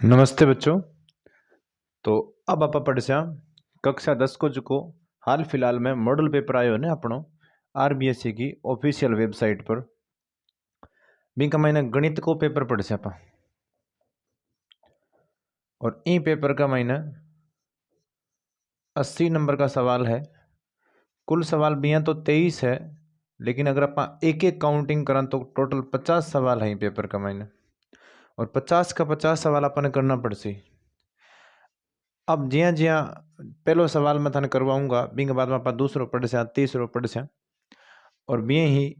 नमस्ते बच्चों। तो अब आप पढ़ सा कक्षा 10 को जो हाल फिलहाल में मॉडल पेपर आयो ने अपनो आरबीएससी की ऑफिशियल वेबसाइट पर बिका मैंने गणित को पेपर पढ़ सा और ई पेपर का मैंने 80 नंबर का सवाल है। कुल सवाल भी हैं तो 23 है, लेकिन अगर आप एक एक काउंटिंग करें तो टोटल 50 सवाल है ई पेपर का मैंने, और 50 का 50 सवाल अपन करना पड़सी। अब जिया जिया पहलो सवाल मैं थाने करवाऊंगा, बिंग बाद में आप दूसरो पढ़ सा, तीसरो पढ़ सा, और भी ही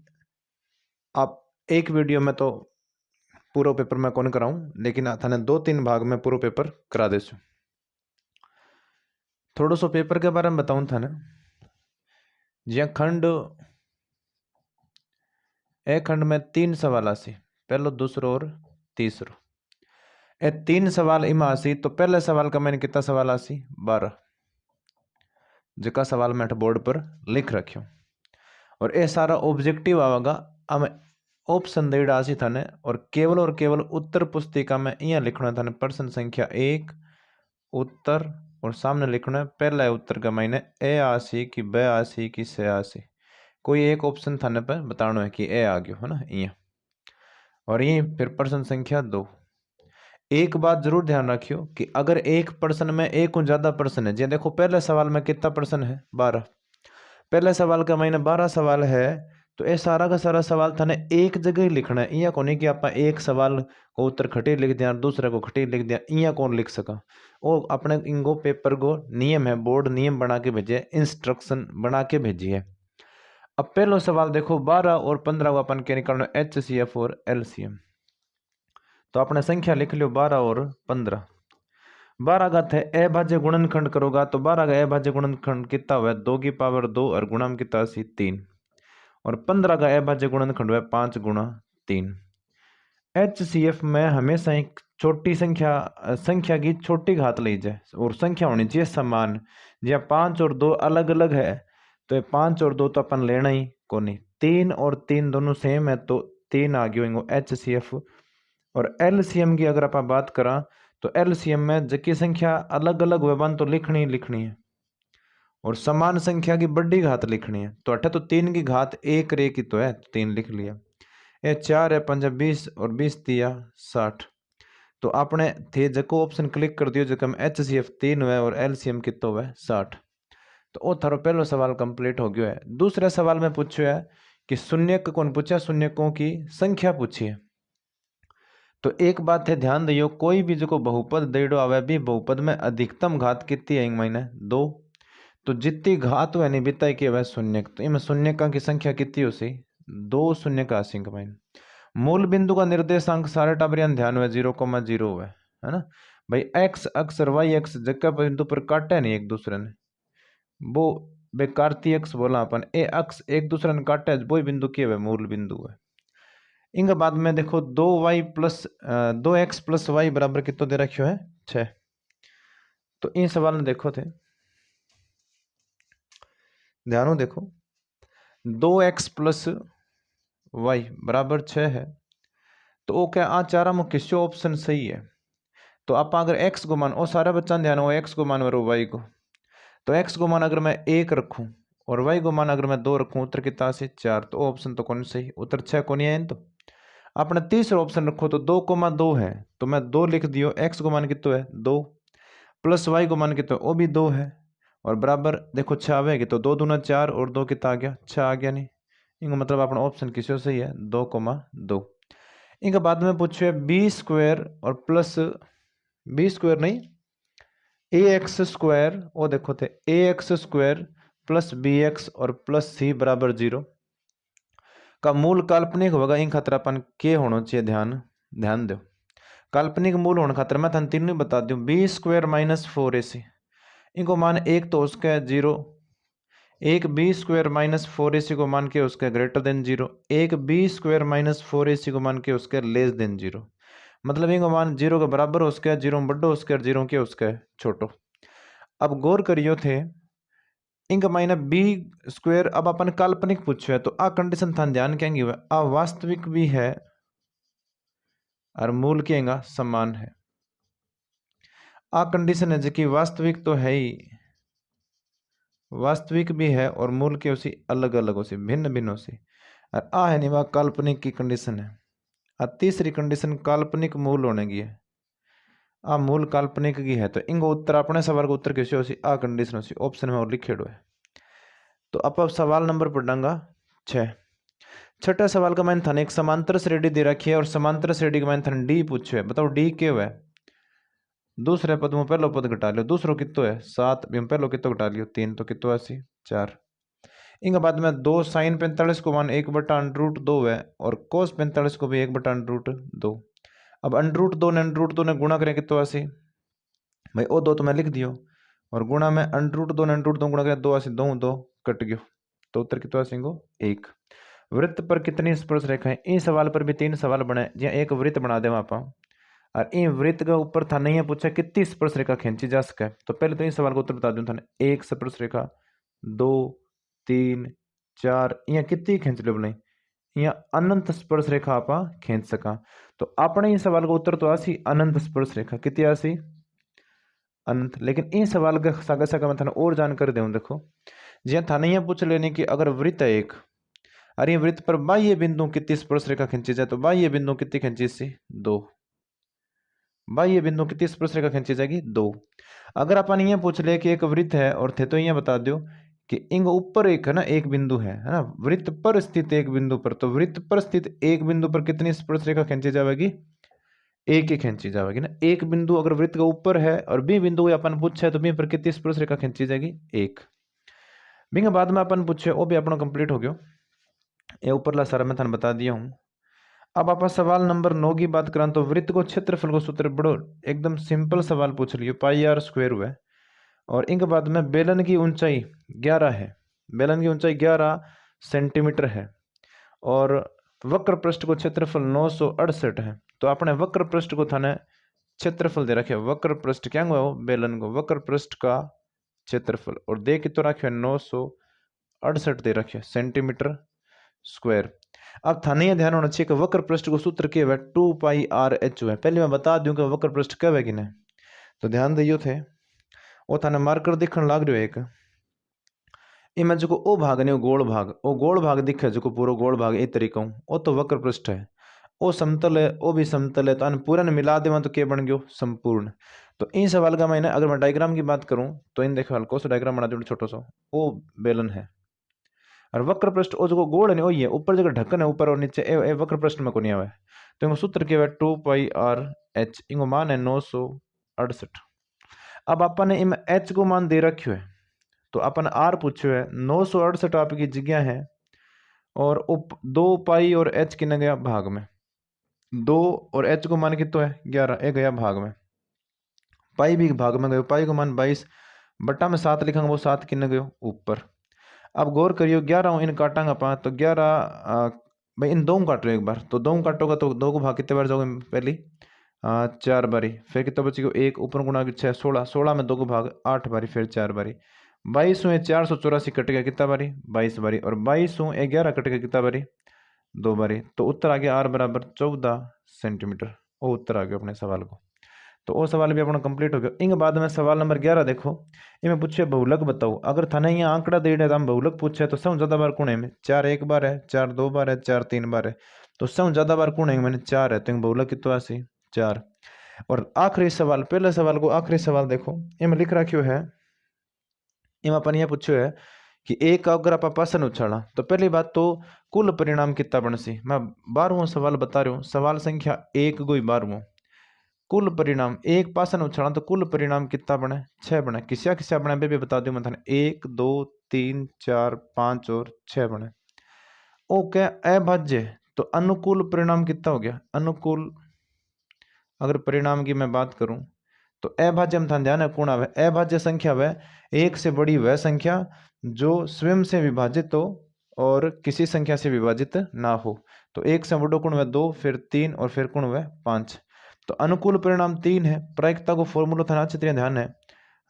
आप एक वीडियो में तो पूरा पेपर मैं कौन कराऊं, लेकिन थाने 2-3 भाग में पूरा पेपर करा देसु। थोड़ा सो पेपर के बारे में बताऊं थाने। जिया खंड एक खंड में 3 सवाल आसी, पहलो दूसरो और तीसरो। ए 3 सवाल इमा आसी तो पहले सवाल का मैंने कितना सवाल आसी 12, जिका सवाल मैं बोर्ड पर लिख रखियो। और ये सारा ऑब्जेक्टिव आवेगा, हमें ऑप्शन देड़ा आसी थाने, और केवल उत्तर पुस्तिका में यहाँ लिखना है थाने प्रश्न संख्या 1 उत्तर, और सामने लिखना है पहला उत्तर का मैंने ए आसी कि ब आसी कि से आसी, कोई एक ऑप्शन थाने पर बताना है कि ए आ गयो है ना यहाँ। और ये फिर प्रश्न संख्या 2। एक बात जरूर ध्यान रखियो कि अगर एक प्रश्न में एक और ज्यादा प्रश्न है, जी देखो पहले सवाल में कितना प्रश्न है 12, पहले सवाल का मैंने 12 सवाल है, तो ये सारा का सारा सवाल थाने एक जगह ही लिखना है। इया को नहीं कि आप एक सवाल को उत्तर खटी लिख दिया, दूसरे को खटी लिख दिया, इया कौन लिख सका। वो अपने इनको पेपर को नियम है, बोर्ड नियम बना के भेजे, इंस्ट्रक्शन बना के भेजी है। अब पहलो सवाल देखो 12 और 15 को अपन के निकालना HCF और LCM, तो अपने संख्या लिख लियो 12 और 15। 12 का थे अभाज्य गुणनखंड करोगा तो 12 का अभाज्य गुणनखंड कितना हुआ 2 की पावर 2 और गुणा में कितना 3, और 15 का अभाज्य गुणनखंड हुआ 5 गुणा 3। HCF में हमेशा एक छोटी संख्या की छोटी घात ली जाए, और संख्या होनी चाहिए समान। जहाँ 5 और 2 अलग अलग है तो 5 और 2 तो अपन लेना ही को नहीं, 3 और 3 दोनों सेम है तो 3 आ गयो HCF। और LCM की अगर आप बात करा तो LCM में जबकि संख्या अलग अलग व्यवन तो लिखनी है, और समान संख्या की बड़ी घात लिखनी है। तो अठे तो 3 की घात 1 रे की तो है, 3 लिख लिया। ये 4 है 5 20 और 20 दिया 60, तो आपने थे जको ऑप्शन क्लिक कर दियो जको HCF 3 हुआ और LCM कितो हुआ 60। तो वो थारो पहलो सवाल कंप्लीट हो गयो है। दूसरे सवाल में पूछो है कि शून्यक कौन पूछा, शून्यकों की संख्या पूछी है। तो एक बात है ध्यान दियो, कोई भी जो बहुपद देड़ो आवे भी बहुपद में अधिकतम घात कितनी है मैंने 2, तो जितनी घात हुआ नहीं बिताई के वह शून्यक, तो इनमें शून्यका की संख्या कितनी होसी 2 शून्य का आसिंक मैंने। मूल बिंदु का निर्देशांक सारे टाबरियान ध्यान हुआ 0,0 हुआ है ना भाई। एक्स अक्स और वाई अक्स जगह बिंदु पर काटे नहीं एक दूसरे ने, वो बेकारती अक्स बोला अपन, ए अक्स एक दूसरे ने काटे वो बिंदु के हुए मूल बिंदु है। इनके बाद में देखो 2x प्लस वाई बराबर कितना दे रखियो है 6। तो इन सवाल में देखो थे ध्यानो देखो 2x प्लस वाई बराबर 6 है, तो वो क्या आ चारा में किसी ऑप्शन सही है। तो आप अगर x को मान, और सारा बच्चा ध्यान हो x को मान वरो y को, तो x को मान अगर मैं 1 रखूं और y को मान अगर मैं 2 रखूं, उत्तर कितना से 4, तो ऑप्शन तो कौन सही, उत्तर 6 कौन है। तो आपने तीसरा ऑप्शन रखो तो 2,2 है, तो मैं 2 लिख दियो, x को मान कितना है 2, प्लस y को मान कितना वो भी 2 है, और बराबर देखो 6 आवेगी तो 2 दूना 4 और 2 कितना आ गया 6 आ गया। नहीं इनका मतलब अपना ऑप्शन किसी सही है 2,2। इनके बाद में पूछे बी स्क्वायर और प्लस बी स्क्वायर नहीं ax स्क्वायर, वो देखो थे ax स्क्वायर प्लस bx और प्लस सी बराबर 0 का मूल काल्पनिक होगा। इन खातर अपन के होना चाहिए ध्यान दो। काल्पनिक मूल होने खातर मैं थाने तीनों बता दूं, बी स्क्वायर माइनस 4ac, इनको मान एक तो उसका 0, एक बी स्क्वायर माइनस 4ac को मान के उसका ग्रेटर देन 0, एक बी स्क्वायर माइनस 4ac को मान के उसका लेस देन 0। मतलब इनको मान 0 के बराबर हो उसका 0 बड़ो उसका 0 के उसका छोटो। अब गौर करियो थे इनका माइनस बी स्क्वायर, अब अपन काल्पनिक पूछो है तो आ कंडीशन था ध्यान कहेंगे अवास्तविक भी है और मूल के समान है। आ कंडीशन है जो वास्तविक तो है ही, वास्तविक भी है और मूल के उसी अलग अलग उसी भिन्न भिन्न उसी, और आ है नहीं वह काल्पनिक की कंडीशन है। और तीसरी कंडीशन काल्पनिक मूल होने की है, आ मूल काल्पनिक की है। तो इंगो उत्तर अपने सवाल का उत्तर किसी उसी आ कंडीशन उसी ऑप्शन में और लिखे हुए। तो अब सवाल नंबर पढ़ांगा 6। छठा सवाल का मैंने थाने एक समांतर श्रेणी दे रखी है और समांतर श्रेणी का मैंने थाने डी पूछे है। बताओ डी क्या है? दूसरे पद में पहलो पद घटा लियो, दूसरो कितो है 7, पहलो कितो घटा लियो 3, तो कितो 80 4। इनके बाद में 2 साइन 45 को मान 1/√2 है और कोस 45 को भी 1/√2। अब √2 ने गुणा करें कितो 80 भाई, ओ 2 तो मैं लिख दियो और गुणा में √2 ने √2 गुणा करें 2 80 2 2 कट गयो, तो उत्तर कितो आसेंगो 1। वृत्त पर कितनी स्पर्श रेखाएं? इन सवाल पर भी 3 सवाल बने, जिया एक वृत्त बना देवा आप और इन वृत्त के ऊपर था नहीं पूछा कितनी स्पर्श रेखा खींची जा सके। तो पहले तो इन सवाल का उत्तर बता दूं था, 1 स्पर्श रेखा, 2 3 4, यहाँ कितनी खींच लो बोले, यहाँ अनंत स्पर्श रेखा आप खींच सका। तो आपने इन सवाल का उत्तर तो आसी अनंत स्पर्श रेखा कितनी आसी अनंत। लेकिन इन सवाल का सागा सागा मैं थाने और जानकारी दूं, देखो जिया थाने यहाँ पूछ लेने की अगर वृत्त है एक, अरे वृत्त पर बाह्य बिंदु कितनी स्पर्श रेखा खींची जाए, तो बाह्य बिंदु कितनी खींची सी 2, बाह्य बिंदु कितनी स्पर्श रेखा खींची जाएगी 2। अगर अपन ये पूछ ले कि एक वृत्त है और थे तो ये बता दो कि इंग ऊपर एक है ना, एक बिंदु है ना, वृत्त पर स्थित एक बिंदु पर, तो वृत्त पर स्थित एक बिंदु पर कितनी स्पर्श रेखा खींची जाएगी? एक ही खींची जाएगी ना। एक बिंदु अगर वृत्त के ऊपर है और बी बिंदु अपन पूछे तो बी पर कितनी स्पर्श रेखा खींची जाएगी? एक। बी के बाद में अपन पूछे वो भी अपना कंप्लीट हो गया, ये ऊपरला सारा मैं थाने बता दिया हूँ। अब आप सवाल नंबर 9 की बात करें तो वृत्त को क्षेत्रफल को सूत्र बड़ो एकदम सिंपल सवाल पूछ लियो, πr² हुआ और इनके बाद में बेलन की ऊंचाई 11 है, बेलन की ऊंचाई 11 सेंटीमीटर है और वक्र पृष्ठ को क्षेत्रफल 968 है। तो अपने वक्र पृष्ठ को थाने क्षेत्रफल दे रखे, वक्र पृष्ठ क्या हुआ वो बेलन को वक्र पृष्ठ का क्षेत्रफल और दे के तो रखे 968 दे रखे सेंटीमीटर स्क्वायर। अब थाने ये ध्यान होना चाहिए कि वक्र पृष्ठ को सूत्र क्या है 2πr/h है। पहले मैं बता दूं कि वक्र पृष्ठ क्या है कि नहीं, तो ध्यान दियो थे वो थाने मार्कर दिखने लग रहा है एक इमें जो ओ भाग नहीं वो गोल भाग दिखे जो पूरा गोल भाग एक तरीका वो तो वक्र पृष्ठ है, वो समतल है वो भी समतल है, तो अन पूरा ने मिला देवा तो क्या बन गयो संपूर्ण। तो इन सवाल का मैंने अगर मैं डायग्राम की बात करूं तो इन देखो हल्को सा डायग्राम बना दो छोटो सा, वो बेलन है और वक्र पृष्ठ वो जो गोल है वही है, ऊपर जो ढक्कन है ऊपर और नीचे ए वक्र पृष्ठ में को नहीं आवे। तो इनको सूत्र क्या है 2πr/h, इनको मान है 968। अब अपन ने इनमें h को मान दे रखियो है तो अपन r पूछो है 968 आपकी जगह है और उप 2 और h कितना गया भाग में 2 और h को मान कितना है 11 ए गया भाग में, पाई भी भाग में गयो, पाई को मान 22 बट्टा में 7 लिखांगे वो 7 कितना गयो ऊपर। अब गौर करियो 11 इन काटांगे अपन तो 11 भाई इन दो काट रहे एक बार, तो 2 काटोगा तो 2 को भाग कितने बार जाओगे पहली 4 बारी, फिर कितना बचेगा 1 ऊपर गुणा 6 16, 16 में 2 को भाग 8 बारी, फिर 4 बारी 22 484 कट गया कितना बारी 22 बारी और 22 11 कट गया कितना बारी 2 बारी। तो उत्तर आ गया r बराबर 14 सेंटीमीटर, वो उत्तर आ गया अपने सवाल को। तो वो सवाल भी अपना कंप्लीट हो गया। इनके बाद में सवाल नंबर 11 देखो, इनमें पूछे बहुलक बताओ। अगर थाने यहाँ आंकड़ा दे तो हम बहुलक पूछे तो सबसे ज्यादा बार कौन है? 4 एक बार है, 4 2 बार है, 4 3 बार है, तो सबसे ज्यादा बार कौन है? मैंने 4 है, तो बहुलक कितना आसी 4। और आखिरी सवाल, पहले सवाल को आखिरी सवाल देखो इनमें लिख रखियो है, इनमें अपन ये पूछो है कि एक अगर आप पासन उछाला तो पहली बात तो कुल परिणाम कितना बनसी। मैं 12वां सवाल बता रहा हूँ, सवाल संख्या 1 गोई 12वां, कुल परिणाम एक पासन उछाला तो कुल परिणाम कितना बने 6 बने। किसिया किसिया बने भी बता दूं मैं थाने 1 2 3 4 5 और 6 बने। ओके अभाज्य, तो अनुकूल परिणाम कितना हो गया अनुकूल। अगर परिणाम की मैं बात करूं तो अभाज्य में ध्यान है कौन आवे, अभाज्य संख्या वह एक से बड़ी वह संख्या जो स्वयं से विभाजित हो और किसी संख्या से विभाजित ना हो। तो एक से बड़ो गुण वह 2, फिर 3 और फिर गुण वह 5। तो अनुकूल परिणाम 3 है। प्रायिकता को फॉर्मूला था अच्छी तरह ध्यान है,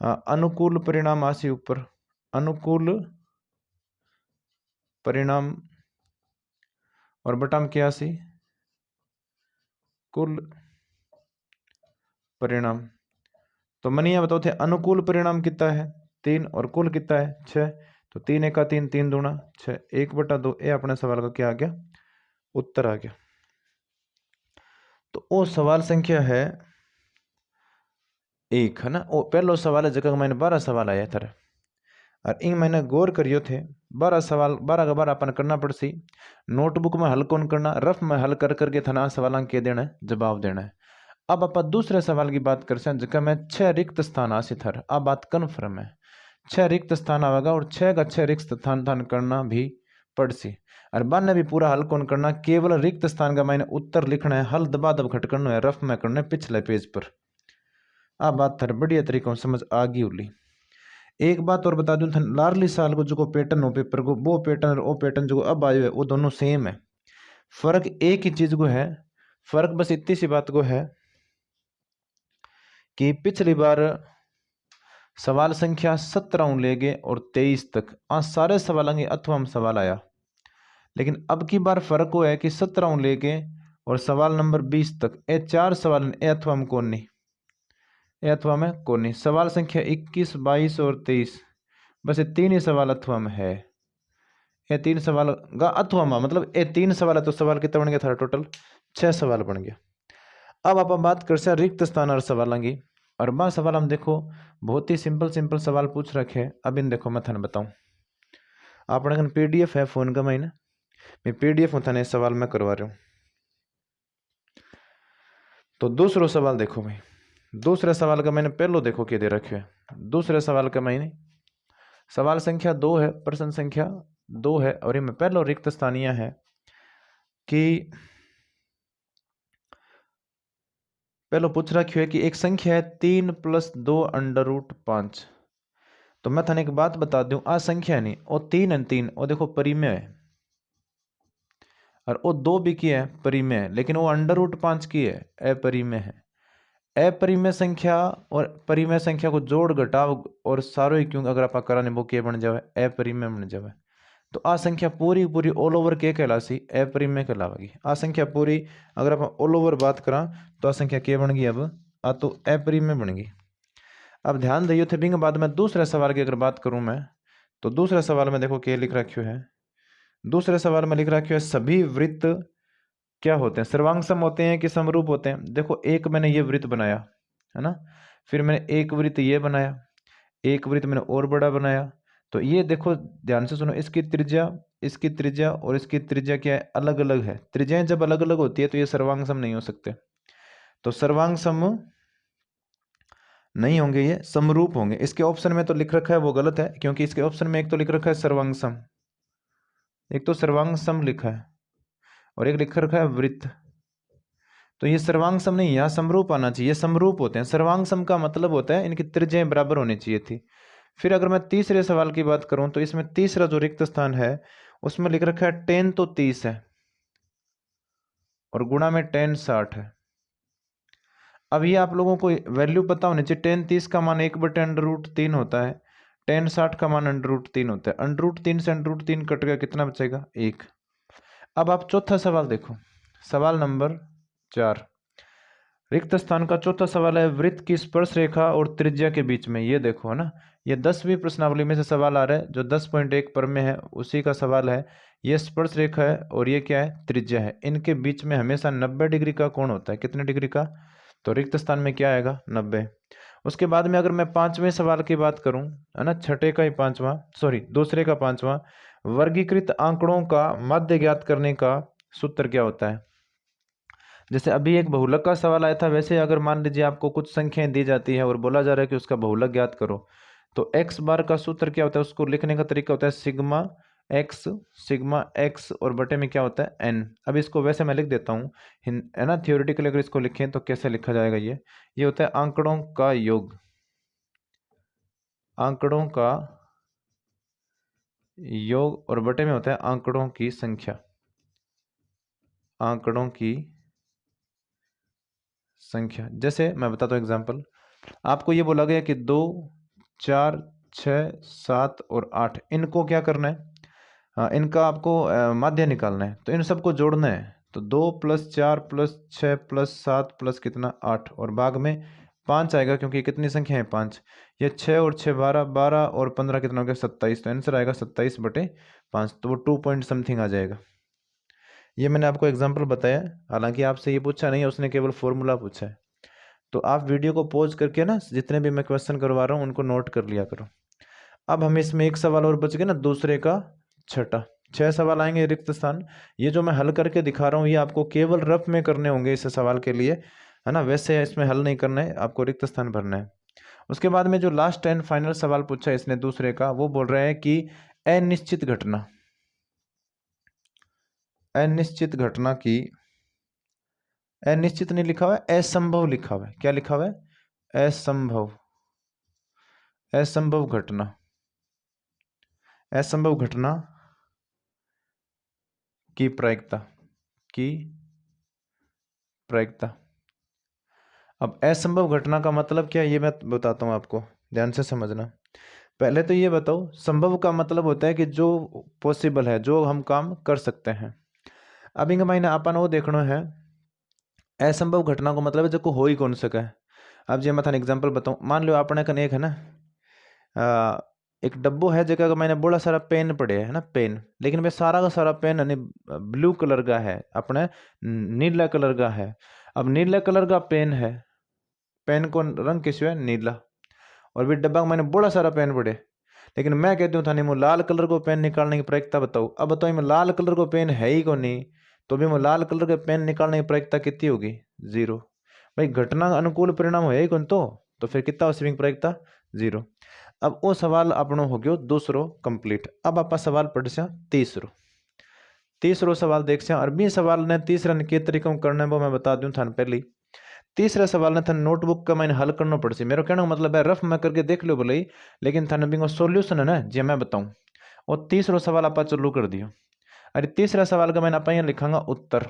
अनुकूल परिणाम आसी ऊपर अनुकूल परिणाम और बटाम क्या आसी कुल परिणाम। तो मैंने यहाँ बताओ थे अनुकूल परिणाम कितना है 3 और कुल कितना है 6। तो 3 एका 3, 3 दूना 6, 1/2 ये अपने सवाल का क्या आ गया, उत्तर आ गया। तो वो सवाल संख्या है 1 है ना। वो पहलो सवाल है जगह मैंने 12 सवाल आया था और इन मैंने गौर करियो थे 12 सवाल 12 का 12 अपन करना पड़सी। नोटबुक में हल कौन करना, रफ में हल कर करके थाना सवाल के देना है, जवाब देना है। अब आप दूसरे सवाल की बात कर सकते जगह में 6 रिक्त स्थान आसी थर। अब बात कन्फर्म है 6 रिक्त स्थान आवेगा और 6 का 6 रिक्त स्थान करना भी पड़सी। और बाद ने भी पूरा हल कौन करना, केवल रिक्त स्थान का मैंने उत्तर लिखना है, हल दबा दब खट करना है, रफ में करना है पिछले पेज पर। अब बात थर बढ़िया तरीकों समझ आ गई उली। एक बात और बता दूं, लारली साल को जो पैटर्न हो पेपर को, वो पैटर्न और वो पैटर्न जो अब आयो है वो दोनों सेम है। फर्क एक ही चीज को है, फर्क बस इतनी सी बात को है कि पिछली बार सवाल संख्या 17 ले गए और 23 तक आज सारे सवाल अथवा हम सवाल आया। लेकिन अब की बार फर्क हुआ है कि 17 ले गए और सवाल नंबर 20 तक ये 4 सवाल ए अथवा हम कौन नहीं, ए अथवा में कौन नहीं। सवाल संख्या 21, 22 और 23 बस ये 3 ही सवाल अथवा में है। ये 3 सवाल का अथवा में मतलब ये 3 सवाल है तो सवाल कितना बन गया था, टोटल 6 सवाल बन गया। अब आप बात कर सकते रिक्त स्थान और सवाल की। और बा सवाल हम देखो बहुत ही सिंपल सवाल पूछ रखे हैं। अब इन देखो मैं थाने बताऊं, अपने कन PDF है फोन का महीना, मैं PDF में थाने सवाल में करवा रहा हूँ। तो दूसरो सवाल देखो भाई, दूसरे सवाल का मैंने पहलो देखो क्या दे रखे है। दूसरे सवाल का मैंने सवाल संख्या 2 है, प्रश्न संख्या 2 है और इनमें पहलो रिक्त स्थानीय है कि पहलो पूछ रखी है कि एक संख्या है 3 + 2 √5। तो मैं थाने एक बात बता दूं, आ संख्या नहीं वो 3 है, 3 वो देखो परिमेय है और वो 2 भी की है परिमेय है, लेकिन वो √5 की है अपरिमेय है। अपरिमेय संख्या और परिमेय संख्या को जोड़ घटाव और सारो ही क्यों अगर आप कराने वो के बन जावे अपरिमेय बन जावे। तो आ संख्या पूरी पूरी ऑल ओवर के कहलासी अपरिमेय कहलावेगी। आ संख्या पूरी अगर आप ऑल ओवर बात करा तो आ संख्या के बन गई, अब आ तो अपरिमेय बन गई। अब ध्यान दियो थे बिंग बाद में दूसरे सवाल की अगर बात करूं मैं, तो दूसरे सवाल में देखो क्या लिख रखियो है। दूसरे सवाल में लिख रखियो है सभी वृत्त क्या होते हैं, सर्वांगसम होते हैं कि समरूप होते हैं। देखो एक मैंने ये वृत्त बनाया है ना, फिर मैंने एक वृत्त ये बनाया, एक वृत्त मैंने और बड़ा बनाया। तो ये देखो ध्यान से सुनो, इसकी त्रिज्या और इसकी त्रिज्या क्या है, अलग अलग है। त्रिज्याएं जब अलग अलग होती है तो ये सर्वांगसम नहीं हो सकते। तो सर्वांगसम नहीं होंगे, ये समरूप होंगे। इसके ऑप्शन में तो लिख रखा है वो गलत है, क्योंकि इसके ऑप्शन में एक तो लिख रखा है सर्वांगसम, एक तो सर्वांगसम लिखा है और एक लिख रखा है वृत्त। तो ये सर्वांगसम नहीं, यहाँ समरूप आना चाहिए। ये समरूप होते हैं। सर्वांगसम का मतलब होता है इनकी त्रिज्याएं बराबर होनी चाहिए थी। फिर अगर मैं तीसरे सवाल की बात करूं तो इसमें तीसरा जो रिक्त स्थान है उसमें लिख रखा है tan तो 30 है और गुणा में tan 60 है। अब ये आप लोगों को वैल्यू पता होनी चाहिए। tan 30 का मान 1/√3 होता है, tan 60 का मान √3 होता है। √3 से √3 कट गया, कितना बचेगा 1। अब आप चौथा सवाल देखो, सवाल नंबर 4 रिक्त स्थान का चौथा सवाल है वृत्त की स्पर्श रेखा और त्रिज्या के बीच में। ये देखो है ना, ये 10वीं प्रश्नावली में से सवाल आ रहा है जो 10.1 पर में है, उसी का सवाल है। ये स्पर्श रेखा है और ये क्या है, त्रिज्या है। इनके बीच में हमेशा 90 डिग्री का कोण होता है। कितने डिग्री का, तो रिक्त स्थान में क्या आएगा 90। उसके बाद में अगर मैं 5वें सवाल की बात करूं है ना, छठे का ही 5वां, सॉरी दूसरे का 5वां, वर्गीकृत आंकड़ों का माध्य ज्ञात करने का सूत्र क्या होता है। जैसे अभी एक बहुलक का सवाल आया था, वैसे अगर मान लीजिए आपको कुछ संख्याएं दी जाती है और बोला जा रहा है कि उसका बहुलक ज्ञात करो, तो x बार का सूत्र क्या होता है, उसको लिखने का तरीका होता है सिग्मा x और बटे में क्या होता है n। अब इसको वैसे मैं लिख देता हूँ है ना, थियोरेटिकली अगर इसको लिखें तो कैसे लिखा जाएगा, ये होता है आंकड़ों का योग, आंकड़ों का योग और बटे में होता है आंकड़ों की संख्या, आंकड़ों की संख्या। जैसे मैं बताता हूँ एग्जांपल, आपको ये बोला गया कि 2, 4, 6, 7 और 8 इनको क्या करना है, इनका आपको माध्य निकालना है। तो इन सबको जोड़ना है। तो 2 + 4 + 6 + 7 + कितना 8 और भाग में 5 आएगा क्योंकि कितनी संख्या है 5। ये 6 और 6 12, 12 और 15 कितना हो गया 27। तो आंसर आएगा 27/5। तो वो 2 पॉइंट समथिंग आ जाएगा। ये मैंने आपको एग्जाम्पल बताया, हालांकि आपसे ये पूछा नहीं है, उसने केवल फॉर्मूला पूछा है। तो आप वीडियो को पॉज करके ना जितने भी मैं क्वेश्चन करवा रहा हूँ उनको नोट कर लिया करो। अब हम इसमें एक सवाल और बच गया ना, दूसरे का छठा। 6 सवाल आएंगे रिक्त स्थान। ये जो मैं हल करके दिखा रहा हूँ ये आपको केवल रफ में करने होंगे इस सवाल के लिए, है ना, वैसे इसमें हल नहीं करना है, आपको रिक्त स्थान भरना है। उसके बाद में जो लास्ट एंड फाइनल सवाल पूछा है इसने दूसरे का, वो बोल रहे हैं कि अनिश्चित घटना, अनिश्चित घटना की, अनिश्चित नहीं लिखा हुआ है, असंभव लिखा हुआ है। क्या लिखा हुआ है? असंभव, असंभव घटना, असंभव घटना की प्रायिकता, की प्रायिकता। अब असंभव घटना का मतलब क्या है ये मैं बताता हूं आपको, ध्यान से समझना। पहले तो ये बताओ, संभव का मतलब होता है कि जो पॉसिबल है, जो हम काम कर सकते हैं। अब इंग मायने अपन वो देखना है, असंभव घटना को मतलब है जो को हो ही कौन सके। अब जो मैं थाने एग्जांपल बताऊं, मान लो अपने कने एक है ना एक डब्बो है जगह का मैंने बड़ा सारा पेन पड़े है ना, पेन, लेकिन वे सारा का सारा पेन है ब्लू कलर का है, अपने नीला कलर का है। अब नीला कलर का पेन है, पेन को रंग किस है? नीला। और भी डब्बा में मैंने बड़ा सारा पेन पड़े, लेकिन मैं कहती हूँ थाने मुँह लाल कलर को पेन निकालने की प्रायिकता बताओ। अब बताओ मैं लाल कलर को पेन है ही को नहीं, तो भी मैं लाल कलर के पेन निकालने की प्रायिकता कितनी होगी? 0। भाई घटना अनुकूल परिणाम है ही कौन, तो फिर कितना स्विंग प्रायिकता? 0। अब वो सवाल अपनो हो गयो दूसरो कंप्लीट। अब आप सवाल पढ़ से तीसरो, तीसरो सवाल देख से। अरबी सवाल ने तीसरा ने के तरीकों करना है वो मैं बता दूं थान पहली। तीसरा सवाल ने थान नोटबुक का मैंने हल करना पड़सी। मेरा कहने का मतलब है रफ में करके देख लो भले ही, लेकिन थाने बिंगो सॉल्यूशन है ना जो मैं बताऊं, और तीसरो सवाल आप चालू कर दियो। अरे तीसरा सवाल का मैंने आप यहाँ लिखांगा उत्तर,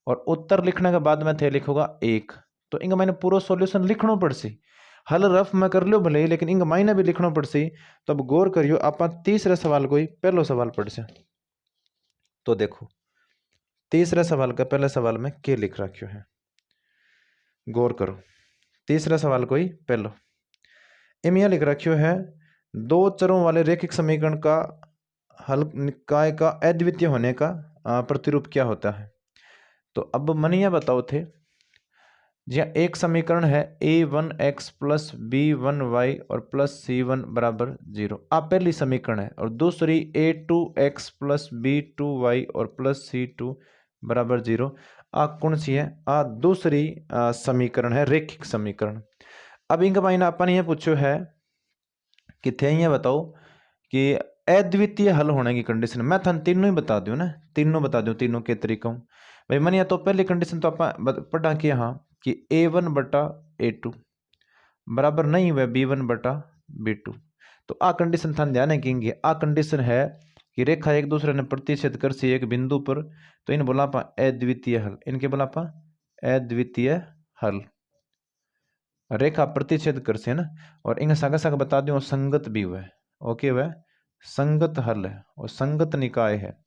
और उत्तर लिखने के बाद मैं थे लिखूंगा 1। तो इंग मैंने पूरा सॉल्यूशन लिखना पड़सी, हल रफ में कर लो भले ही, लेकिन इंग मायने भी लिखना पड़सी। तो अब गौर करियो, आप तीसरे सवाल को ही पहलो सवाल पढ़ से। तो देखो तीसरे सवाल का पहले सवाल में क्या लिख रखियो है, गौर करो। तीसरा सवाल को ही पहलो इम यह लिख रखियो है, दो चरों वाले रैखिक समीकरण का हल निकाय का अद्वितीय होने का प्रतिरूप क्या होता है। तो अब मन यह बताओ थे, जहाँ एक समीकरण है a1x प्लस b1y और प्लस c1 बराबर 0, आ पहली समीकरण है, और दूसरी a2x प्लस b2y और प्लस c2 बराबर 0, आ कौन सी है? आ दूसरी समीकरण है, रैखिक समीकरण। अब इनका मायना अपन ये पूछो है कि थे ये बताओ कि अद्वितीय हल होने की कंडीशन, मैं थान तीनों ही बता दूं ना, तीनों बता दूं, तीनों के तरीकों। भाई मन या तो पहली कंडीशन तो आप पढ़ा कि हाँ कि a1/a2 बराबर नहीं हुआ b1/b2। तो आ कंडीशन थान ध्यान रखेंगे, आ कंडीशन है कि रेखा एक दूसरे ने प्रतिच्छेद कर सी एक बिंदु पर, तो इन बोला पा अद्वितीय हल, इनके बोला पा अद्वितीय हल। रेखा प्रतिच्छेद कर से ना, और इन संग संग बता दूं संगत भी हुआ है, ओके वह संगत हल है और संगत निकाय है।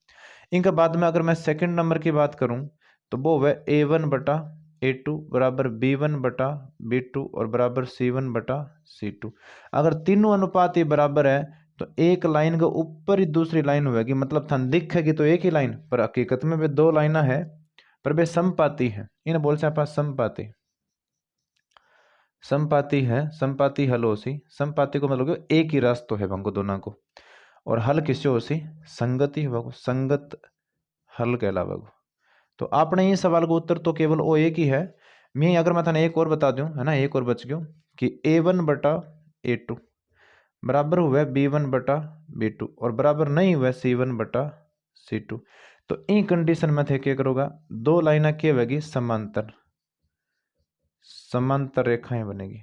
इनका बाद में अगर मैं सेकंड नंबर की बात करूं तो वो वह a1/a2 बराबर b1/b2 और बराबर c1/c2। अगर तीनों अनुपात ही बराबर है तो एक लाइन के ऊपर ही दूसरी लाइन होगी, मतलब थान दिखेगी तो एक ही लाइन, पर हकीकत में वे दो लाइना है, पर वे समपाती है। इन बोल से आप समपाती, समपाती है, समपाती हल हो सी। समपाती को मतलब एक ही रास्ता है भंगो दोनों को, और हल किससे हो सी? संगति हो, संगत हल कहलावा। तो आपने ये सवाल का उत्तर तो केवल वो एक ही है। मैं अगर मैं थाने एक और बता दूं, है ना, एक और बच गयो कि a1/a2 बराबर हुआ b1/b2 और बराबर नहीं हुआ c1/c2। तो इन कंडीशन में थे क्या करोगा, दो लाइना क्या होगी? समांतर, समांतर रेखाएं बनेगी,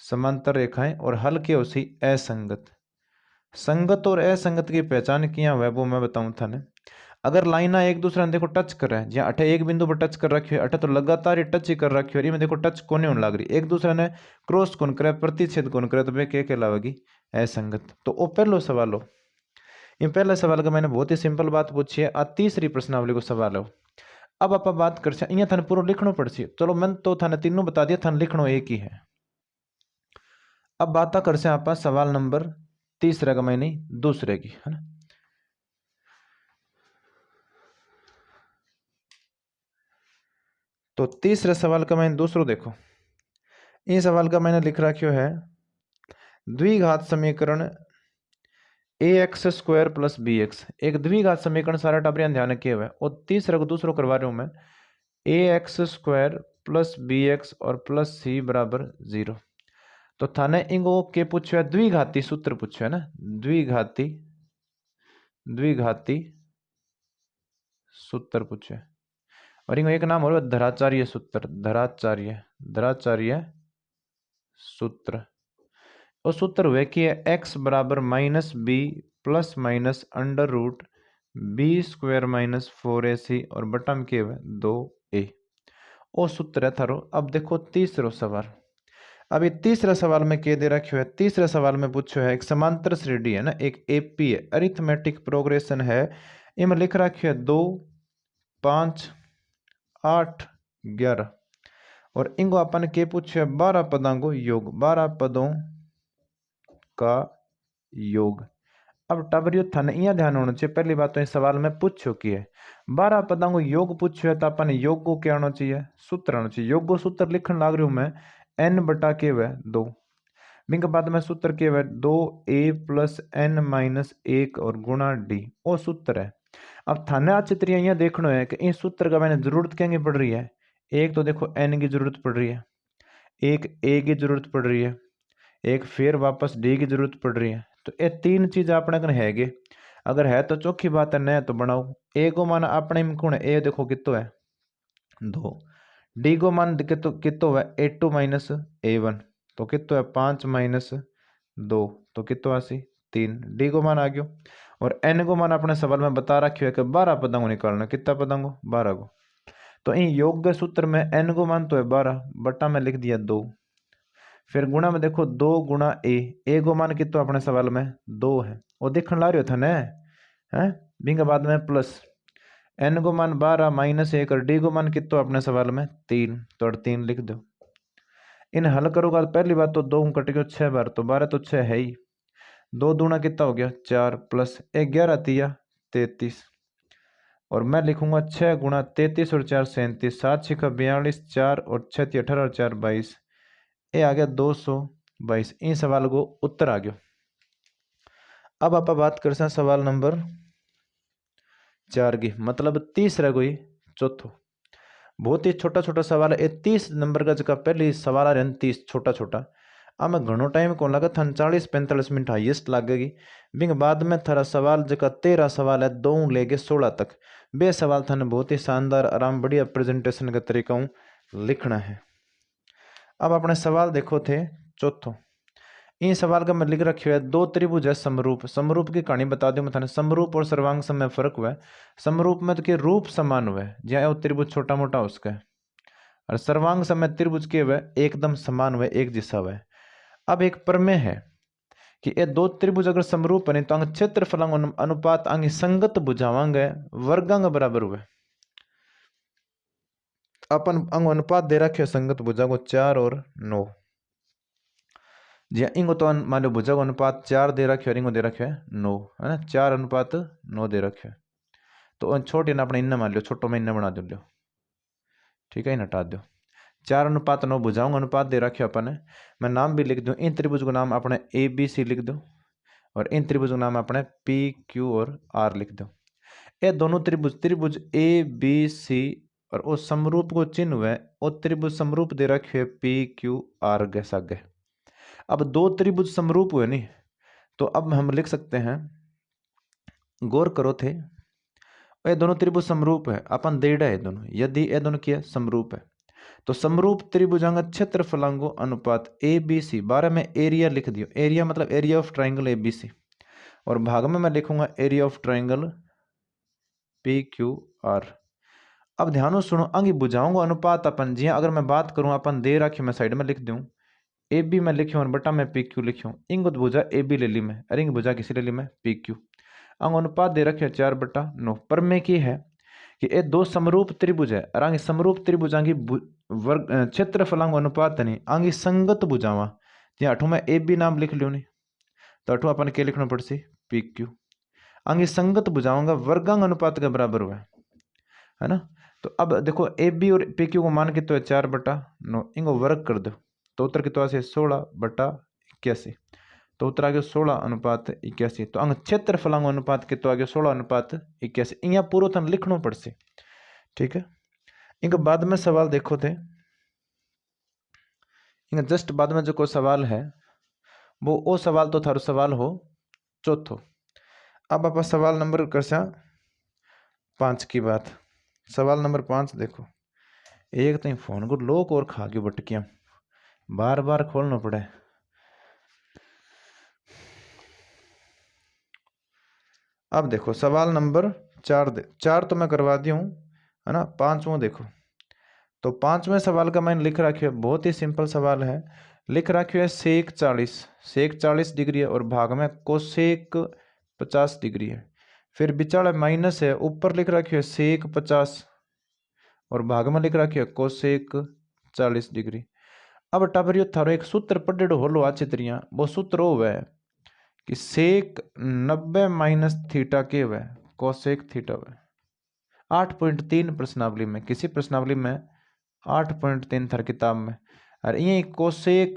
समांतर रेखाएं, और हल क्या होसी? असंगत। संगत और असंगत की पहचान किया हुआ है वो मैं बताऊं थाने। अगर लाइना एक दूसरे ने देखो टच कर रहा है, जहाँ अठे एक बिंदु पर टच कर रखी है, अठे तो लगातार ही टच ही कर रखी है, और ये में देखो टच कोने होने लग रही, एक दूसरे ने क्रॉस कौन करे, प्रतिच्छेद कौन करे, तो वे क्या कहलावेगी? असंगत। तो वो पहलो सवाल हो। इन पहले सवाल का मैंने बहुत ही सिंपल बात पूछी है। आ तीसरी प्रश्नावली को सवाल हो, अब आप बात कर अँ थाने पूरा लिखना पड़सी। चलो मैंने तो थाने तीनों बता दिया, थाने लिखना एक ही है। अब बात कर आप सवाल नंबर तीसरे का, मैं नहीं दूसरे की, है ना। तो तीसरे सवाल का मैंने दूसरों देखो, इस सवाल का मैंने लिख रखियो है द्विघात समीकरण a x square plus b x. एक द्विघात समीकरण सारा टाबरिया ध्यान किए हुए, और तीसरा को दूसरों करवा रहा हूं मैं, a x square plus b x और प्लस सी बराबर 0। तो थाने इंगो के पूछो है द्विघाती सूत्र पूछो है ना, द्विघाती द्विघाती सूत्र पूछो है। और इंगो एक नाम और धराचार्य सूत्र, धराचार्य धराचार्य सूत्र। और सूत्र हुए कि एक्स बराबर minus b plus minus under root b square minus 4ac और बटम के हुए 2a। वो सूत्र है थारो। अब देखो तीसरो सवाल, अभी तीसरा सवाल में क्या दे रखो है, तीसरे सवाल में पूछो है एक समांतर श्रेणी है ना, एक एपी है, अरिथमेटिक प्रोग्रेशन है। इनमें लिख रखो है 2 5 8 11 और इनको अपन के पूछो है 12 पदों को योग, 12 पदों का योग। अब टाबरियो थाने यह ध्यान होना चाहिए, पहली बात तो इस सवाल में पूछो कि है 12 पदों को योग पूछो है, तो अपन योग को क्या आना चाहिए, सूत्र आना चाहिए। योग को सूत्र लिखने लाग रही हूं मैं, n बटा के वह 2, बिंग बाद में सूत्र के वह 2a प्लस n माइनस 1 और गुणा d, वो सूत्र है। अब थाने अच्छी तरीके यह देखना है कि इस सूत्र का मैंने जरूरत क्या पड़ रही है। एक तो देखो n की जरूरत पड़ रही है, एक a की जरूरत पड़ रही है, एक फिर वापस d की जरूरत पड़ रही है। तो ये तीन चीज अपने कन है, अगर है तो चौखी बात है, न तो बनाओ। ए को मान अपने में कौन है, ए देखो कितो है 2, डी को मान कितो है a2 माइनस a1, तो कितो है 5 माइनस 2, तो कितो आसी 3, डी को मान आ गयो। और एन को मान अपने सवाल में बता रखियो है कि 12 पदों को निकालना, कितना पदों को 12 को। तो इन योग के सूत्र में एन को मान तो है 12 बटा में लिख दिया 2, फिर गुणा में देखो 2 गुणा ए को मान कितो अपने सवाल में 2 है, वो देखने ला रहे हो था न है। बिंग बाद में प्लस एन को मान 12 माइनस 1 और डी को मान कितो अपने सवाल में 3, तो 3 लिख दो। इन हल करोगा पहली बात तो 2 कट गयो 6 बार, तो 12 तो 6 है ही, 2 दूना कितना हो गया 4 प्लस 11 तिया 33, और मैं लिखूंगा 6 गुणा 33 और 4 37, 7 छिका 42, 4 और 6 18 और 4 22, ये आ गया 222। इन सवाल को उत्तर आ गया। अब आप बात कर सकते सवाल नंबर 4 की, मतलब तीसरा कोई चौथो, बहुत ही छोटा छोटा सवाल है। 30 नंबर का जगह पहले सवाल आ रहे हैं 30 छोटा छोटा। अब मैं घणो टाइम कौन लगा था, 40-45 मिनट हाइएस्ट लगेगी। बिंग बाद में थारा सवाल जगह 13 सवाल है, 2 लेके 16 तक बे सवाल थाने बहुत ही शानदार आराम बढ़िया प्रेजेंटेशन का तरीका लिखना है। अब अपने सवाल देखो थे चौथो, इन सवाल का मैं लिख रखियो है 2 त्रिभुज है समरूप। समरूप की कहानी बता दूं मैं थाने, समरूप और सर्वांग सम में फर्क हुआ है। समरूप में तो के रूप समान हुआ है, जहाँ त्रिभुज छोटा मोटा उसका है, और सर्वांग सम में त्रिभुज के हुए एकदम समान हुए, एक जैसा हुआ है। अब एक प्रमेय है कि ये 2 त्रिभुज अगर समरूप है तो अंग क्षेत्रफलांग अनुपात अंग संगत भुजावांगे वर्गांग बराबर हुए। अपन अंग अनुपात दे रखे संगत भुजा को 4 और 9, जी इंगो तो मान लो भुजा अनुपात 4 दे रखे और इंगो दे रखे 9, है ना, 4 अनुपात 9 दे रखे। तो छोटे ना अपने इन्ना मान लो, छोटो में इन्ना बना दो लो, ठीक है, इन हटा दो। 4 अनुपात 9 भुजाओं अनुपात दे रखे अपन ने। मैं नाम भी लिख दूं, इन त्रिभुज को नाम अपने ABC लिख दो, और इन त्रिभुज को नाम अपने PQ और R लिख दो। ये दोनों त्रिभुज त्रिभुज ABC और वो समरूप को चिन्ह हुए, वो त्रिभुज समरूप दे रखे PQR के सागे। अब 2 त्रिभुज समरूप हुए नहीं, तो अब हम लिख सकते हैं, गौर करो थे, ये दोनों त्रिभुज समरूप है, अपन देड़ा है दोनों, यदि ये दोनों क्या समरूप है तो समरूप त्रिभुजांग क्षेत्रफलांगो अनुपात ABC, 12 में एरिया लिख दियो, एरिया मतलब एरिया ऑफ ट्राइंगल ABC, और भाग में मैं लिखूंगा एरिया ऑफ ट्राइंगल PQR। अब ध्यान सुनो, अंग भुजाओं का अनुपात अपन जी अगर मैं बात करूं, अपन दे रखी मैं साइड में लिख दूं AB में लिखूं और बटा में PQ लिखूं, इंग भुजा AB ले ली मैं, अरिंग भुजा किसी ले ली मैं PQ। अंग अनुपात दे रखे 4/9। पर में की है कि ये दो समरूप त्रिभुज है और आगे समरूप त्रिभुजां की वर्ग क्षेत्रफलांग अनुपात नहीं आगे संगत भुजावा जी अठू में ए बी नाम लिख लियो नहीं तो अठू अपन क्या लिखना पड़सी पी क्यू आगे संगत भुजाओं का वर्गांग अनुपात के बराबर हुआ है ना। तो अब देखो ए बी और पी क्यू को मान के तो है 4/9 इनको वर्ग कर दो तो उत्तर कितना आ 16/81 तो उत्तर आ गया 16:81 तो अंग क्षेत्रफलांग अनुपात कितना आ गया 16:81 यहाँ पूरा तन लिखना पड़से ठीक है। इनके बाद में सवाल देखो थे इनके जस्ट बाद में जो कोई सवाल है वो सवाल तो थारो सवाल हो चौथो। अब आप सवाल नंबर कर 5 की बात सवाल नंबर 5 देखो एक तो फोन को लोक और खा के बटकियां बार बार खोलना पड़े। अब देखो सवाल नंबर 4 तो मैं करवा दी हूं है ना। 5वां देखो तो 5वें सवाल का मैंने लिख रखियो बहुत ही सिंपल सवाल है लिख रखियो है सेक 40 डिग्री है और भाग में कोसेक 50 डिग्री है फिर बिचाले माइनस है ऊपर लिख रखियो है सेक 50 और भाग में लिख रखियो है कोसेक 40 डिग्री। अब टाबरियो थारो एक सूत्र पढ़ेड़ो होलो अच्छी तरिया वो सूत्र हो है कि सेक 90 माइनस थीटा के वह कोसेक थीटा वह 8.3 प्रश्नावली में किसी प्रश्नावली में 8.3 थर किताब में और ये कोसेक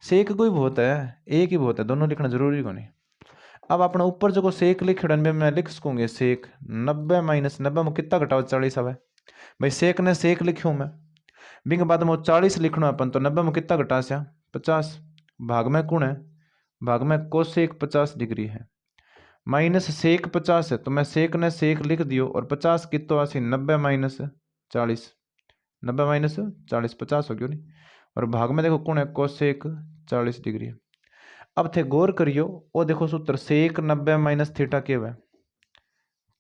सेक कोई बहुत है एक ही बहुत है दोनों लिखना जरूरी को नहीं। अब अपना ऊपर जो सेक लिख मैं लिख सकूंगे सेक 90 माइनस 90 में कितना घटाओ 40 आवे भाई सेक ने सेक लिखूं मैं बिंग बाद में 40 लिखना अपन तो 90 में कितना घटा से 50 भाग में कौन है भाग में कोसेक 50 डिग्री है माइनस सेक 50 है तो मैं सेक ने सेक लिख दियो और 50 कितो आसी 90 माइनस 40 90 माइनस 40 50 हो गयो नहीं और भाग में देखो कौन है कोसेक 40 डिग्री है। अब थे गौर करियो वो देखो सूत्र सेक 90 माइनस थीटा के हुआ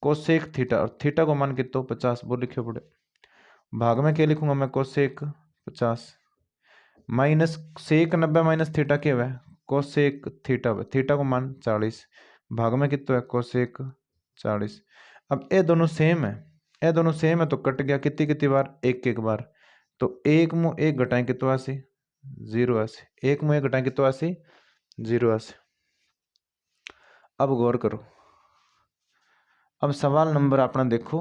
कोसेक थीटा और थीटा को मान कितो 50 वो लिखे पड़े भाग में क्या लिखूंगा मैं cosec 50 minus sec 90 minus theta के हुआ कोसेक थीटा थीटा को मान 40 भाग में कितो है कोसेक 40। अब ये दोनों सेम है ये दोनों सेम है तो कट गया कितनी बार एक बार तो एक मुँह एक घटाएं कितो आसी 0 आसी एक मुँह एक घटाएं कितो आसी 0 आसी। अब गौर करो अब सवाल नंबर अपना देखो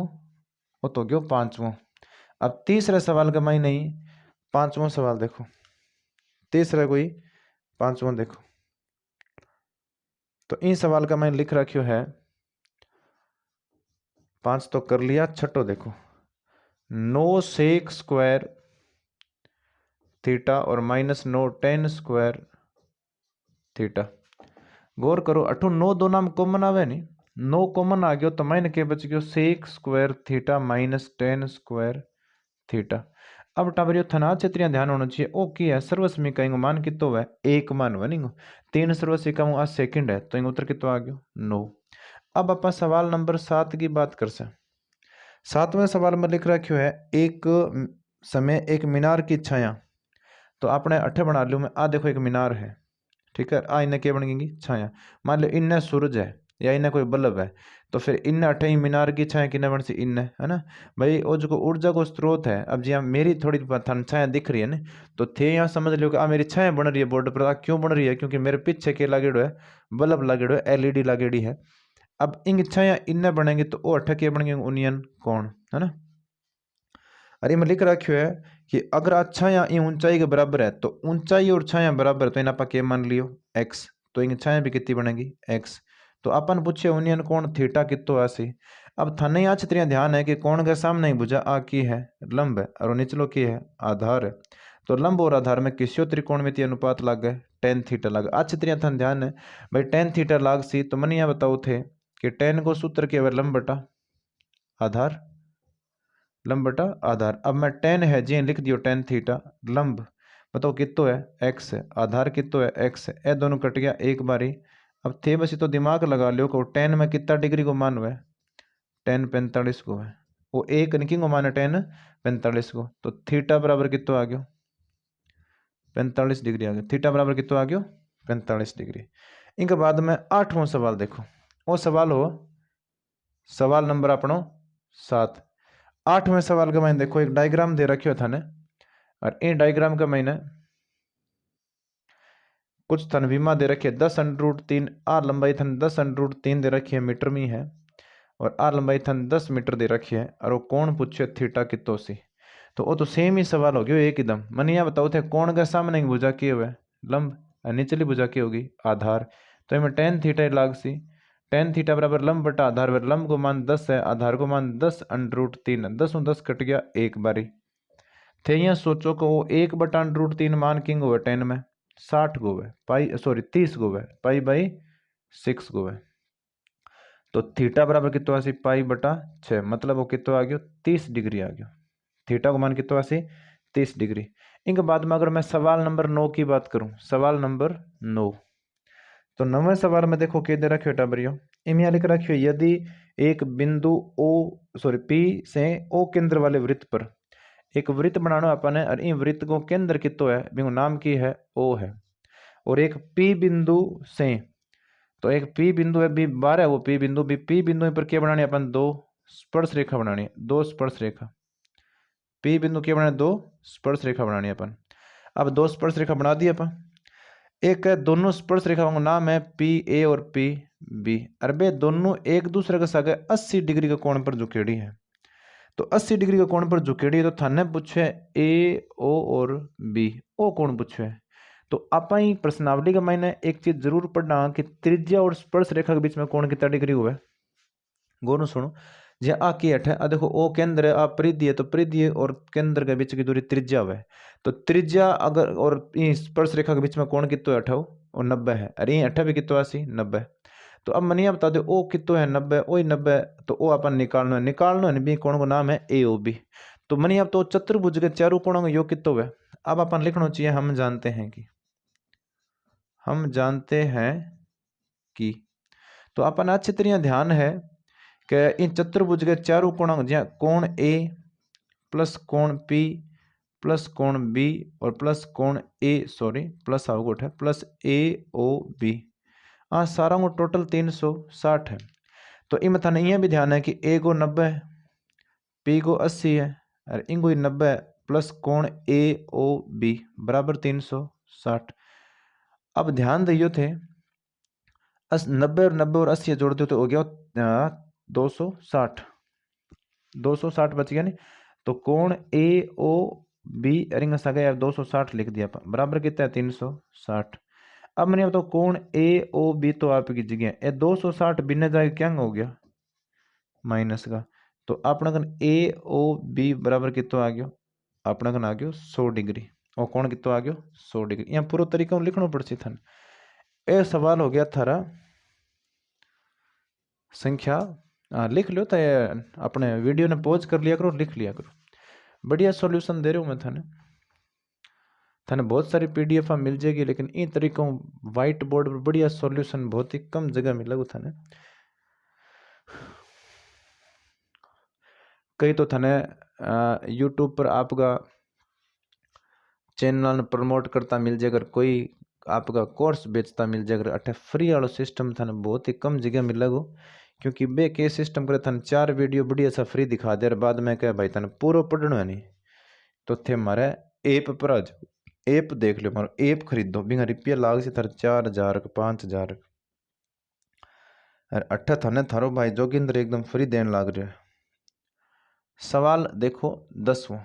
वो तो गयो 5वां। अब तीसरे सवाल का मैं नहीं 5वां सवाल देखो तीसरा कोई 5वां देखो तो इन सवाल का मैंने लिख रखियो है 5 तो कर लिया छठो देखो 9 सेक स्क्वायर थीटा और माइनस 9 टेन स्क्वायर थीटा। गौर करो अठो 9 दो नाम कॉमन आवे नहीं 9 कॉमन आ गयो तो मैंने क्या बच गयो sec square theta minus tan square theta. अब टाबरियो थना क्षेत्रीय ध्यान होना चाहिए ओ की है सर्वसमी का मान कितो है एक मान हुआ नहीं 3 सर्वसमी का आज सेकंड है तो उत्तर कितो आ गयो 9। अब आप सवाल नंबर 7 की बात कर से 7वें सवाल में लिख रखियो है एक समय एक मीनार की छाया तो आपने अठे बना लियो मैं आ देखो एक मीनार है ठीक है आ इन्हें क्या बन गई छाया मान लो इन्हें सूरज है या इन्हें कोई बल्ब है तो फिर इन्हें अठे ही मीनार की छाया किन्हें बन सी इन्हें है ना भाई वो जो ऊर्जा को स्रोत है। अब जी मेरी थोड़ी छाया दिख रही है ना तो थे यहाँ समझ लियो कि मेरी छाया बन रही है बोर्ड पर क्यों बन रही है क्योंकि मेरे पीछे के लागेड़ो है बल्ब लागेड़ो है एलईडी लागेड़ी है। अब इन छाया इन्हें बनेंगे तो वो अठे के बन गए उनियन कौन है ना। अरे मैं लिख रखियो है कि अगर छाया इन ऊंचाई के बराबर है तो ऊंचाई और छाया बराबर है तो इन आप मान लियो एक्स तो इन छाया भी कितनी बनेगी एक्स तो अपन पूछे यूनियन कोण थीटा कितो आसी। अब थाने अच्छी तरह ध्यान है कि कोण के सामने ही भुजा आ की है लंब है और निचलो की है आधार है तो लंब और आधार में किसी त्रिकोणमितीय अनुपात लाग गए टेन थीटा लाग अच्छी तरह थाने ध्यान है भाई टेन थीटा लाग सी तो मैंने यह बताओ थे कि टेन को सूत्र क्या है लंब बटा आधार लंब बटा आधार। अब मैं टेन है जी लिख दियो टेन थीटा लंब बताओ कितो है एक्स है आधार कितो है एक्स है ये दोनों कट गया एक बारी। अब थे बस तो दिमाग लगा लियो को टेन में कितना डिग्री को मान हुआ है टेन 45 को है वो एक निकी को मान है टेन 45 को तो थीटा बराबर कितो आ गयो 45 डिग्री आ गया थीटा बराबर कितो आ गयो 45 डिग्री। इनके बाद में 8वां सवाल देखो वो सवाल हो सवाल नंबर अपनो 7 8वें सवाल का मैंने देखो एक डायग्राम दे रखियो था ने, और इन डायग्राम का मैंने कुछ थन विमा दे रखी है 10√3 आर लंबाई थन 10√3 दे रखी है मीटर में है, और आर लंबाई थन 10 मीटर दे रखी है, और वो कौन पूछे थीटा कितो सी। तो वो तो सेम ही सवाल हो गया एक एकदम। मन यहाँ बताओ थे कौन के सामने की भुजा की हुआ लंब, निचली भुजा की होगी आधार, तो इनमें टेन थीटा लाग सी। टेन थीटा बराबर लंब बटा आधार, लंब को मान 10 है, आधार को मान 10√3 है, 10 कट गया एक बारी थे। यहाँ सोचो को वो 1/√3 मान किंग हुए 10 में 60 गो है पाई, सॉरी 30 गो है, पाई बाई 6 गो है। तो थीटा बराबर कितना आसी पाई बटा 6, मतलब वो कितना आ गया 30 डिग्री आ गया। थीटा को मान कितना आसी 30 डिग्री। इनके बाद में अगर मैं सवाल नंबर 9 की बात करूं, सवाल नंबर 9, तो 9वें सवाल में देखो क्या दे रखियो टाबरियो, इम यहाँ लिख रखियो यदि एक बिंदु ओ सॉरी पी से ओ केंद्र वाले वृत्त पर एक वृत्त बनाना अपन है, और इन वृत्त को केंद्र कितो है बिंगु नाम की है ओ है, और एक पी बिंदु से, तो एक पी बिंदु है बी बार है वो पी बिंदु, बी पी बिंदु पर क्या बनानी है अपन दो स्पर्श रेखा बनानी है, दो स्पर्श रेखा पी बिंदु क्या बनानी, दो स्पर्श रेखा बनानी है अपन। अब दो स्पर्श रेखा बना दी अपन, एक है दोनों स्पर्श रेखाओं का नाम है पी ए और पी बी, अरे दोनों एक दूसरे के साथ 80 डिग्री के कोण पर झुकेड़ी है। तो 80 डिग्री के कोण पर झुकेड़ी है, तो थाने पूछे ए ओ और बी, ओ कोण पूछे। तो आप ही प्रश्नावली का मायने एक चीज जरूर पढ़ना कि त्रिज्या और स्पर्श रेखा के बीच में कोण कितना डिग्री हुआ है। गौर सुनो, जे आ की हट है, देखो ओ केंद्र है, आ परिधि है, तो परिधि और केंद्र के बीच की दूरी त्रिज्या है। तो त्रिज्या अगर और स्पर्श रेखा के बीच में कोण कितो है 18 और 90 है, अरे ये 18 भी कितो आसी 90। तो अब मनिया बता दो ओ कितो है 90, ओ 90, तो ओ अपन निकालना है बी कोण को नाम है ए ओ बी। तो मनिया तो चतुर्भुज के चारों कोणों का योग कितो है, अब अपन लिखना चाहिए हम जानते हैं कि तो अपन अच्छी तरह ध्यान है कि इन चतुर्भुज के चारों कोणों जहाँ कोण ए प्लस कोण पी प्लस कोण बी और प्लस कोण ए सॉरी प्लस आवगोट है प्लस ए ओ बी, आ सारा को टोटल 360 है। तो इनमें थाने यह भी ध्यान है कि ए को 90 है, पी को 80 है, और इन को 90 है, प्लस कोण ए ओ बी बराबर 360। अब ध्यान दियो थे 90 और 80 जोड़ दो तो हो गया 260, 260 बच गया नहीं। तो कोण ए ओ बी रिंग सगा 260 लिख दिया अपन, बराबर कितना है 360। अब मैंने बताओ कोण ए ओ बी तो आपकी जगह ये 260 बिना जाए क्या हो गया माइनस का, तो अपना कन ए ओ बी बराबर कितना आ गया, अपना कन आ गया 100 डिग्री, और कौन कितना आ गया 100 डिग्री। यहाँ पूरा तरीका लिखना पड़सी था। ये सवाल हो गया थारा संख्या, लिख लो तो अपने वीडियो ने पॉज कर लिया करो, लिख लिया करो। बढ़िया सॉल्यूशन दे रहे हूँ मैं थाने, थाने बहुत सारी पीडीएफ मिल जाएगी, लेकिन इन तरीकों व्हाइट बोर्ड पर बढ़िया सॉल्यूशन बहुत ही कम जगह मिलेगा थाने। कई तो थाने यूट्यूब पर आपका चैनल प्रमोट करता मिल जाए, अगर कोई आपका कोर्स बेचता मिल जाए, अगर अठे फ्री वाला सिस्टम थाने बहुत ही कम जगह मिलेगा, क्योंकि बे के सिस्टम करे थाने 4 वीडियो बढ़िया सा फ्री दिखा दे, बाद में कहे भाई थाने पूरा पढ़ना है नहीं, तो थे मारे ऐप पर आ जाओ, ऐप देख लो, मारो ऐप खरीदो, बिना रुपया लाग से थारे 4000 5000, और अठे थाने थारो भाई जोगिंद्र एकदम फ्री देन लाग रहा है। सवाल देखो 10वां,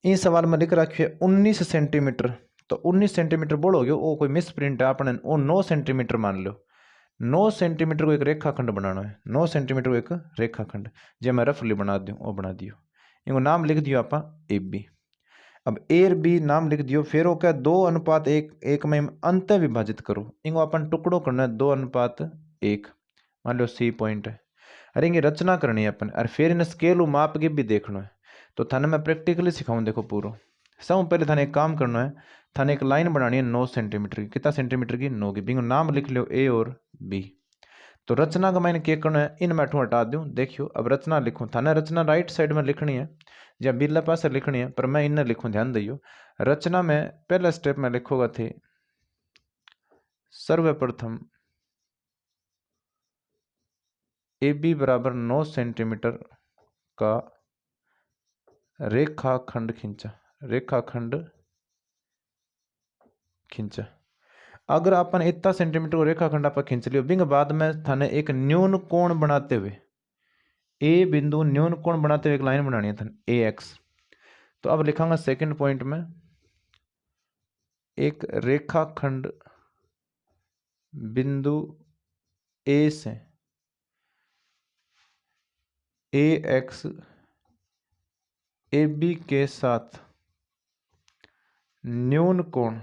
इस सवाल में लिख रखिए 19 सेंटीमीटर, तो 19 सेंटीमीटर बोलोगे वो कोई मिस प्रिंट है, अपने वो 9 सेंटीमीटर मान लो, 9 सेंटीमीटर को एक रेखाखंड बनाना है, 9 सेंटीमीटर को एक रेखाखंड, जो मैं रफली बना दूँ वो बना दियो, इनको नाम लिख दियो आप ए बी। अब ए और बी नाम लिख दियो, फिर वो क्या 2:1 में अंत विभाजित करो, इनको अपन टुकड़ों करना है 2:1, मान लो सी पॉइंट है, अरे इनकी रचना करनी है अपन, और फिर इन स्केल माप के भी देखना है। तो थाने मैं प्रैक्टिकली सिखाऊं, देखो पूरा सब पहले थाने एक काम करना है, थाने एक लाइन बनानी है 9 सेंटीमीटर की, कितना सेंटीमीटर की 9 की, बिंगो नाम लिख लो ए और बी। तो रचना का मैंने क्या करना है, इन मैं हटा दूं, देखियो अब रचना लिखूं, थाने रचना राइट साइड में लिखनी है या बिल्ला पास लिखनी है, पर मैं इन्हें लिखूं, ध्यान दियो। रचना में पहला स्टेप में लिखोगा थे सर्वप्रथम ए बी बराबर 9 सेंटीमीटर का रेखाखंड खींचा, रेखाखंड खींचा। अगर अपन इतना सेंटीमीटर को रेखाखंड आप खींच लियो, बिंग बाद में थाने एक न्यून कोण बनाते हुए, ए बिंदु न्यून कोण बनाते हुए एक लाइन बनानी है थाने ए एक्स। तो अब लिखांगा सेकंड पॉइंट में, एक रेखाखंड बिंदु ए से ए एक्स ए बी के साथ न्यून कोण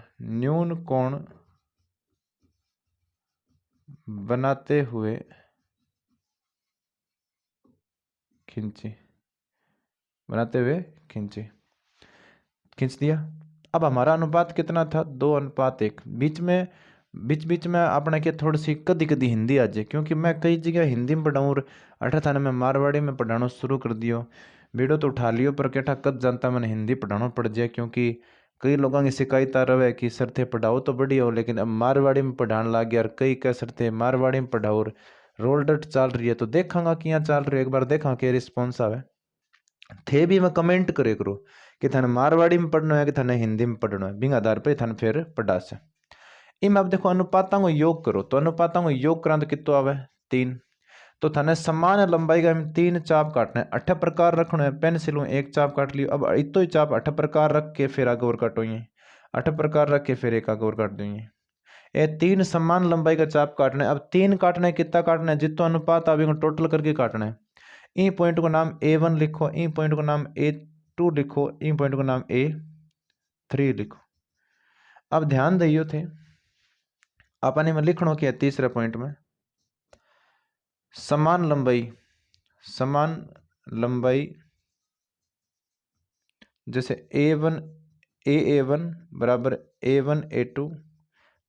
बनाते हुए खींची, खींच दिया। अब हमारा अनुपात कितना था, 2:1। बीच में आपने क्या थोड़ी सी कदी कदी हिंदी आ जाए, क्योंकि मैं कई जगह हिंदी में पढ़ाऊँ और अठा थाने में मारवाड़ी में पढ़ाना शुरू कर दियो। वीडियो तो उठा लियो पर क्या कद जानता मैंने हिंदी पढ़ाना पड़ जाए, क्योंकि कई लोगों की शिकायत आ रहा है कि सर थे पढ़ाओ तो बढ़िया हो, लेकिन अब मारवाड़ी में पढ़ाने लग गया और कई कह सर थे मारवाड़ी में पढ़ाओ और रोल डट चल रही है। तो देखांगा कि यहाँ चल रही है, एक बार देखा कि रिस्पॉन्स आवे थे भी मैं कमेंट करे करो कि थाने मारवाड़ी में पढ़ना है कि थाने हिंदी में पढ़ना है, बिंग आधार पर थाने फिर पढ़ा से। इम आप देखो अनुपातों को योग करो, तो अनुपातों को योग करा तो कितो आवे 3। तो थाने समान लंबाई का 3 चाप काटना है, 8 प्रकार रखना है। पेंसिलों एक चाप काट लियो, अब इतो ही चाप 8 प्रकार रख के फिर आगे और काटोगे, 8 प्रकार रख के फिर एक आगे और काट देंगे। ये 3 समान लंबाई का चाप काटना है। अब 3 काटना है, कितना काटना है, जितो अनुपात आवे टोटल करके काटना है। ई पॉइंट को नाम A1 लिखो, ई पॉइंट को नाम A2 लिखो, ई पॉइंट को नाम A3 लिखो। अब ध्यान दियो थे अपने में लिखनो क्या तीसरे पॉइंट में, समान लंबाई जैसे A1 बराबर A1 A2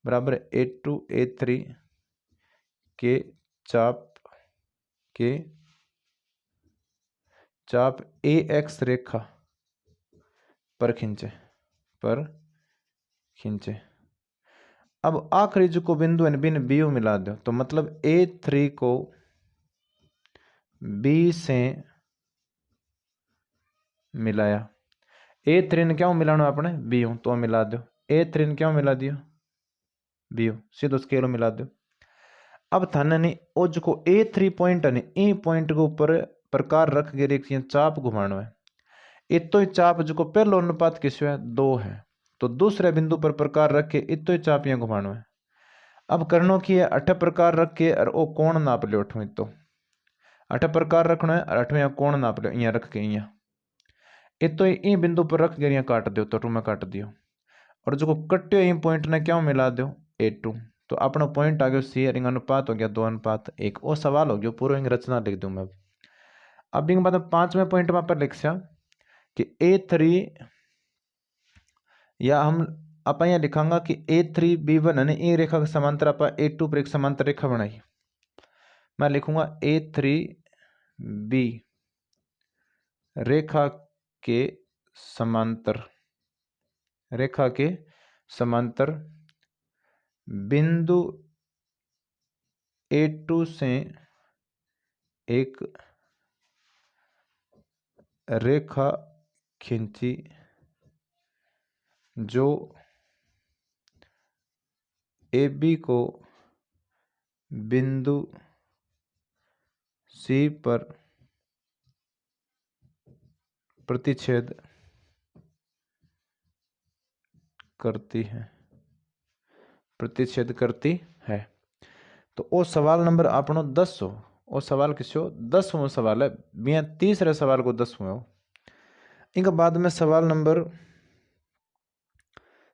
बराबर A2 A3 के चाप AX रेखा पर खींचे। अब आखिरी जो को बिंदु है बिन बी मिला दो, तो मतलब A3 को B से मिलाया। A3 ने क्या मिलाना अपने B तो मिला दो, A3 ने क्या मिला दियो B, सीधो स्केल मिला दो। अब थाने नहीं ओ जो A3 पॉइंट है ई पॉइंट के ऊपर प्रकार रख के रेखियां चाप घुमाना है। इतो ही चाप जो पहलो अनुपात किस है 2 है, तो दूसरे बिंदु पर प्रकार रख के इतो ही चाप यहाँ घुमाना है। अब करनो की है 8 प्रकार रख के और ओ कोण नाप लो 8वें, तो 8 प्रकार रखना है और 8वें कोण नाप लो, यहाँ रख के यहाँ इतो ही बिंदु पर रख के यहाँ काट दो, तो 2 में काट दियो। और जो कट्यो ई पॉइंट ने क्या मिला दो A2, तो अपना पॉइंट आ गया C, अनुपात हो गया 2:1। वो सवाल हो गया पूरा रचना लिख दूं मैं। अब बाद 5वें पॉइंट में पर लिख कि A3 या हम आप यहाँ लिखांगा कि A3 B1 है ये रेखा के समांतर आप A2 पर एक समांतर रेखा बनाई। मैं लिखूंगा A3 B रेखा के समांतर बिंदु A2 से एक रेखा खींची जो AB को बिंदु C पर प्रतिच्छेद करती है। तो वो सवाल नंबर अपनो 10 हो, वो सवाल किसो 10वां सवाल है, बिया तीसरे सवाल को 10वां हो। इनका बाद में सवाल नंबर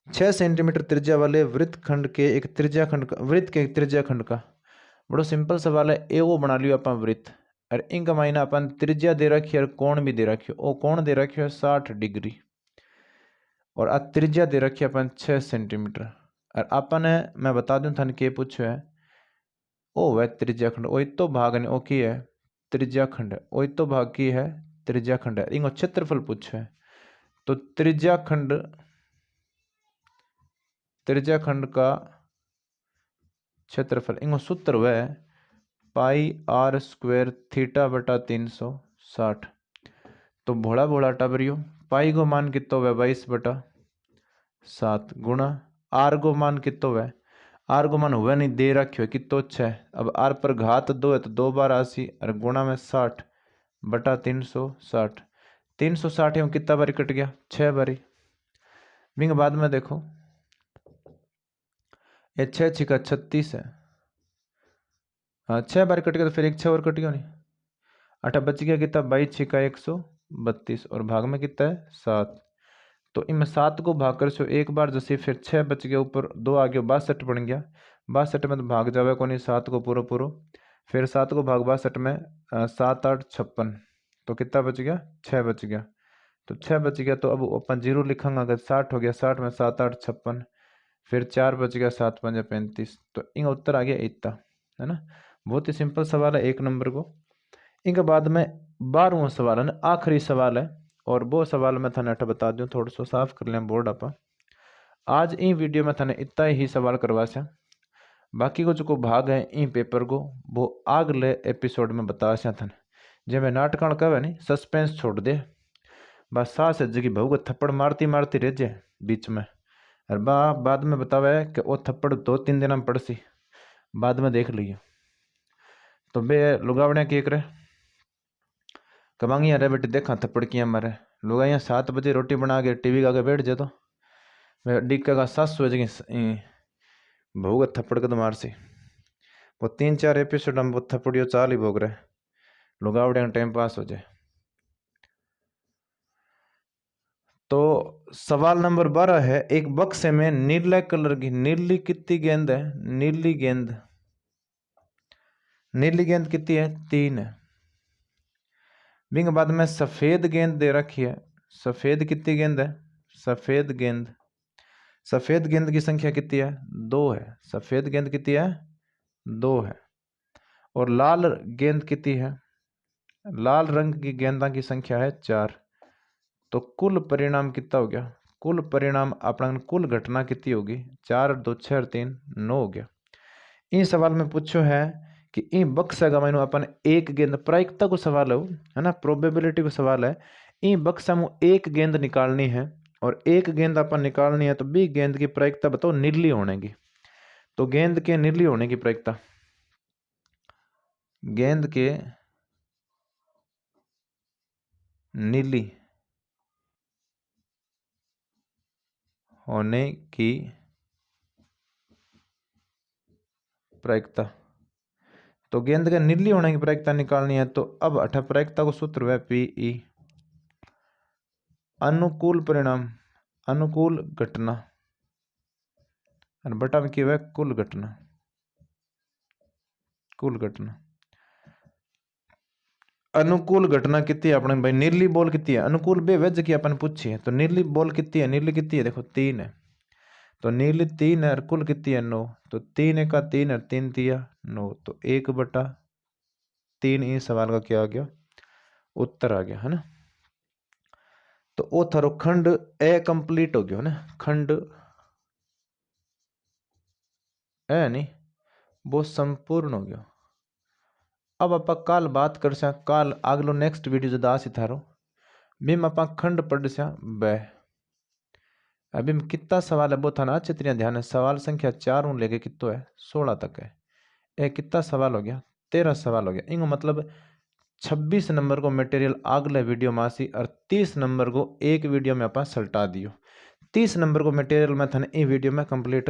6 सेंटीमीटर त्रिज्या वाले वृत्त के एक त्रिज्या खंड का बड़ा सिंपल सवाल है। ए वो बना लियो अपन वृत्त और इनका मायना अपन त्रिज्या दे रखी है और कोण भी दे रखी है। वो कोण दे रखी है 60 डिग्री और आ त्रिज्या दे रखी है अपन 6 सेंटीमीटर। और अपन मैं बता दूं थाने के पूछो है ओ वह त्रिज्या खंड, ओ तो भाग ने ओ की है त्रिज्या खंड, ओ तो भाग की है त्रिज्या खंड है। इनको क्षेत्रफल पूछो है, तो त्रिज्या खंड का क्षेत्रफल इनको सूत्र वह पाई r² थीटा बटा 360। तो भोला भोला टाबरियो पाई को मान कितो वह 22/7 गुणा आर को मान कितो वह आर को मान हुआ नहीं दे रखियो कितो 6। अब आर पर घात 2 है तो 2 बार 80 और गुणा में 60/360। 360 में कितना बारी कट गया 6 बारी। बिंग बाद में देखो ये 6 छिका 36 है। हाँ 6 बारी कट गया तो फिर एक 6 और कट गया नहीं। 8 बच गया कितना 22 छिका 132 और भाग में कितना है 7। तो इनमें 7 को भाग कर सो एक बार जैसे फिर 6 बच गया ऊपर 2 आ गया 62 बन गया। 62 में तो भाग जावे को नहीं 7 को पूरा पूरा फिर 7 को भाग 62 में 7 8 56 तो कितना बच गया 6 बच गया। तो 6 बच गया तो अब अपन 0 लिखेंगे अगर 60 हो गया 60 में 7 8 56 फिर 4 बच गया 7 5 35 तो इनका उत्तर आ गया इतना है ना। बहुत ही सिंपल सवाल है 1 नंबर को। इनके बाद में 12वां सवाल है ना आखिरी सवाल है और वो सवाल मैं थाने अठा बता दूं थोड़ा सा साफ कर लें बोर्ड आप। आज इन वीडियो में थाने इतना ही सवाल करवा सा बाकी को जो भाग है इन पेपर को वो अगले एपिसोड में बता सा थाने जे मैं नाटकण कहे नहीं सस्पेंस छोड़ दे बस सास है जगी बहू को थप्पड़ मारती मारती रह जाए बीच में और बाद में बतावे कि वो थप्पड़ 2-3 दिन में पड़सी बाद में देख लीजिए। तो बे लुगावड़िया के करे कमांगिया रे बेटे देखा थप्पड़ किया मारे लुगाइया 7 बजे रोटी बना के टीवी का आगे बैठ जाए तो मैं डिक्का का 7 बजे बहू का थप्पड़ कद मार सी वो 3-4 एपिसोड हम वो थप्पड़ियों चाल ही भोग रहे लुगावड़िया टाइम पास हो जाए। तो सवाल नंबर 12 है एक बक्से में नीले कलर की नीली कितनी गेंद है नीली गेंद कितनी है 3 है। बिंग बाद में सफेद गेंद दे रखी है सफेद कितनी गेंद है सफेद गेंद की संख्या कितनी है 2 है। सफेद गेंद कितनी है 2 है और लाल गेंद कितनी है लाल रंग की गेंदा की संख्या है 4। तो कुल परिणाम कितना हो गया कुल परिणाम अपना कुल घटना कितनी होगी 4 2 6 3 9 हो गया। इन सवाल में पूछो है कि इन बक्सा का मैंने अपन एक गेंद प्रायिकता को सवाल है ना प्रोबेबिलिटी को सवाल है इन बक्सा में एक गेंद निकालनी है और एक गेंद अपन निकालनी है तो बी गेंद की प्रायिकता बताओ नीली होने की। तो गेंद के नीली होने की प्रायिकता गेंद के नीली होने की प्रायिकता तो गेंद के नीली होने की प्रायिकता निकालनी है। तो अब अठा प्रायिकता को सूत्र है पीई अनुकूल परिणाम अनुकूल घटना और बटा में क्या है कुल घटना अनुकूल घटना कितनी है अपने भाई नीली बॉल कितनी है अनुकूल बेवज की अपन पूछी है तो नीली बॉल कितनी है नीली कितनी है देखो 3 है तो नीली 3 है और कुल कितनी है 9 तो 3 का 3 और 3 तिया 9 तो 1/3 इस सवाल का क्या आ गया उत्तर आ गया है ना। तो वो थारो खंड ए कंप्लीट हो गया ना खंड ए नहीं वो संपूर्ण हो गया। अब आप कल बात कर सा कल अगलो नेक्स्ट वीडियो जो दास थारो बिम आप खंड पढ़ सा ब अभी में कितना सवाल है वो था ना अच्छी तरह ध्यान है सवाल संख्या 4 लेके कितो है 16 तक है ए कितना सवाल हो गया 13 सवाल हो गया इंगो मतलब 26 नंबर को मटेरियल अगले वीडियो में आसी और 30 नंबर को एक वीडियो में आप सल्टा दियो 30 नंबर को मटेरियल मैं थाने ई वीडियो में कंप्लीट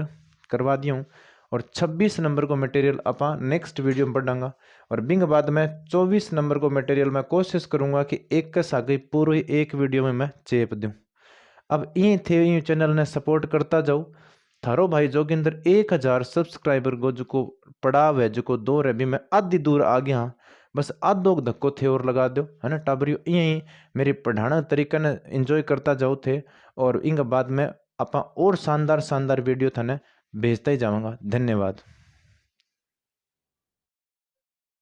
करवा दिया हूँ और 26 नंबर को मटेरियल अपा नेक्स्ट वीडियो में पढ़ांगा और बिंग बाद में 24 नंबर को मटेरियल मैं कोशिश करूंगा कि एक के साथ पूरी एक वीडियो में मैं चेप दूं। अब ये थे ये चैनल ने सपोर्ट करता जाओ थारो भाई जोगिंदर 1000 सब्सक्राइबर को जो पड़ाव है जो दौर है भी मैं आधी दूर आ गया हाँ बस आधो धक्को थे और लगा दो है ना टाबरियो यही मेरे पढ़ाना तरीका ने एंजॉय करता जाओ थे और इनके बाद में अपा और शानदार वीडियो थाने भेजता ही जाऊंगा। धन्यवाद।